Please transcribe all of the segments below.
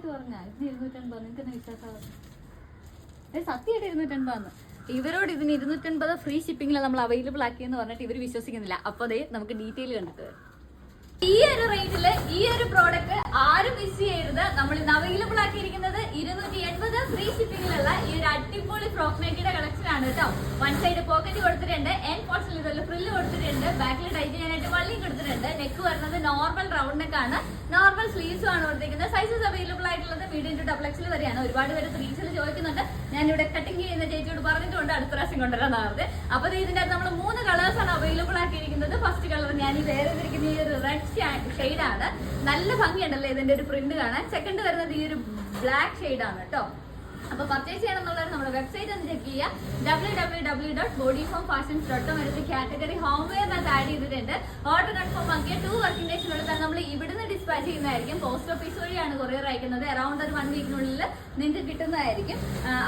സത്യമായിട്ട് പറഞ്ഞ ഇതിന് 280, നിങ്ങൾക്ക് തന്നെ വിശ്വാസം? സത്യമായിട്ട് 280. ഇവരോട് ഇതിന് 280 ഫ്രീ ഷിപ്പിംഗിലാണ് നമ്മൾ അവൈലബിൾ ആക്കിയെന്ന് പറഞ്ഞിട്ട് ഇവർ വിശ്വസിക്കുന്നില്ല. അപ്പൊ അതേ നമുക്ക് ഡീറ്റെയിൽ കണ്ടിട്ട് ഈ ഒരു റേറ്റില് ഈ ഒരു പ്രോഡക്റ്റ് ആരും മിസ് ചെയ്യരുത്. നമ്മൾ ഇന്ന് അവൈലബിൾ ആക്കിയിരിക്കുന്നത് 280 ഫ്രീ ഷിപ്പിംഗിലുള്ള ഈ ഒരു അടിപൊളി ഫ്രോക്ക് നൈറ്റിയുടെ കളക്ഷൻ ആണ് കേട്ടോ. വൺ സൈഡ് പോക്കറ്റ് കൊടുത്തിട്ടുണ്ട്, എൻഡ് പോർഷനിൽ ഇതുപോലെ ഫ്രില്ല് കൊടുത്തിട്ടുണ്ട്, ബാക്കിൽ ടൈറ്റ് ചെയ്യാനായിട്ട് വള്ളിയും കൊടുത്തിട്ടുണ്ട്. നെക്ക് വരുന്നത് നോർമൽ റൗണ്ട് നെക്ക് ആണ്, നോർമൽ സ്ലീവ്സും ആണ് കൊടുത്തിരിക്കുന്നത്. സൈസസ് അവൈലബിൾ ആയിട്ടുള്ളത് മീഡിയം ടു ഡബിൾ എക്സൽ വരെയാണ്. ഒരുപാട് പേര് 3XL ചോദിക്കുന്നുണ്ട്. ഞാൻ ഇവിടെ കട്ടിങ് ചെയ്യുന്ന ചേച്ചിയോട് പറഞ്ഞിട്ടുണ്ട് അടുത്ത പ്രാവശ്യം കൊണ്ടുവരാൻ പറഞ്ഞത്. അപ്പൊ ഇതിന്റെ അകത്ത് നമ്മൾ 3 കളേഴ്സ് ആണ് അവൈലബിൾ ആക്കിയിരിക്കുന്നത്. ഫസ്റ്റ് കളർ ഞാൻ ഈ വേറെ ഇരിക്കുന്ന ഈ ഒരു റെഡ് ഷെയ്ഡാണ്. നല്ല ഭംഗിയുണ്ടല്ലോ ഇതിന്റെ ഒരു പ്രിന്റ് കാണാൻ. സെക്കൻഡ് വരുന്നത് ഈ ഒരു ബ്ലാക്ക് ഷെയ്ഡാണ് കേട്ടോ. അപ്പൊ പർച്ചേസ് ചെയ്യണം എന്നുള്ളത് നമ്മുടെ വെബ്സൈറ്റ് ഒന്ന് ചെക്ക് ചെയ്യുക, www.bodyformfashions.com. എടുത്ത് കാറ്റഗറി ഹോം വെയറിനകത്ത് ആഡ് ചെയ്തിട്ടുണ്ട്. ഓർഡർ കൺഫേം ആക്കിയ 2 വർക്കിംഗ് ഡേയ്സിനുള്ളിൽ തന്നെ നമ്മൾ ഇവിടുന്ന് ഡിസ്പാച്ച് ചെയ്യുന്നതായിരിക്കും. പോസ്റ്റ് ഓഫീസ് വഴിയാണ് കൊറിയർ അയക്കുന്നത്. അറൌണ്ട് ഒരു 1 വീക്കിനുള്ളിൽ നിങ്ങൾക്ക് കിട്ടുന്നതായിരിക്കും.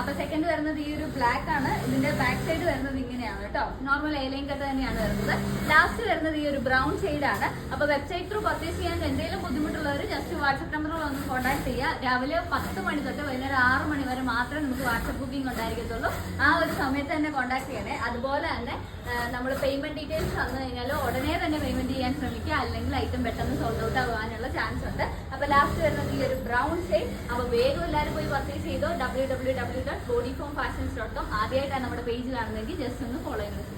അപ്പൊ സെക്കൻഡ് വരുന്നത് ഈ ഒരു ബ്ലാക്ക് ആണ്. ഇതിന്റെ ബാക്ക് സൈഡ് വരുന്നത് ഇങ്ങനെയാണ് കേട്ടോ. നോർമൽ എയർലൈൻ കട്ട് തന്നെയാണ് വരുന്നത്. ലാസ്റ്റ് വരുന്നത് ഈ ഒരു ബ്രൗൺ ഷെയ്ഡാണ്. അപ്പൊ വെബ്സൈറ്റ് ത്രൂ പർച്ചേസ് ചെയ്യാൻ എന്തെങ്കിലും ബുദ്ധിമുട്ടുള്ളവർ ജസ്റ്റ് വാട്സ്ആപ്പ് നമ്പറിൽ ഒന്ന് കോൺടാക്ട് ചെയ്യുക. രാവിലെ 10 മണി തൊട്ട് വൈകുന്നേരം 6 മണി വരെ മാത്രമേ നമുക്ക് വാട്സ്ആപ്പ് ബുക്കിംഗ് ഉണ്ടായിരിക്കത്തുള്ളൂ. ആ ഒരു സമയത്ത് തന്നെ കോൺടാക്ട് ചെയ്യണേ. അതുപോലെ തന്നെ നമ്മൾ പേയ്മെന്റ് ഡീറ്റെയിൽസ് തന്നു കഴിഞ്ഞാൽ ഉടനെ തന്നെ പേയ്മെന്റ് ചെയ്യാൻ ശ്രമിക്കുക, അല്ലെങ്കിൽ ഐറ്റം പെട്ടെന്ന് സോൾഡ് ഔട്ട് ആകാനുള്ള ചാൻസ് ഉണ്ട്. അപ്പൊ ലാസ്റ്റ് വരുന്നത് ഈ ഒരു ബ്രൗൺ ഷെയ്ഡ്. അപ്പൊ വേഗം എല്ലാവരും പോയി പർച്ചേസ് ചെയ്തോ. www.bodyformfashions.com. ആദ്യമായിട്ടാണ് നമ്മുടെ പേജ് കാണുന്നതെങ്കിൽ ജസ്റ്റ് ഒന്ന് ഫോളോ ചെയ്യുന്നത്.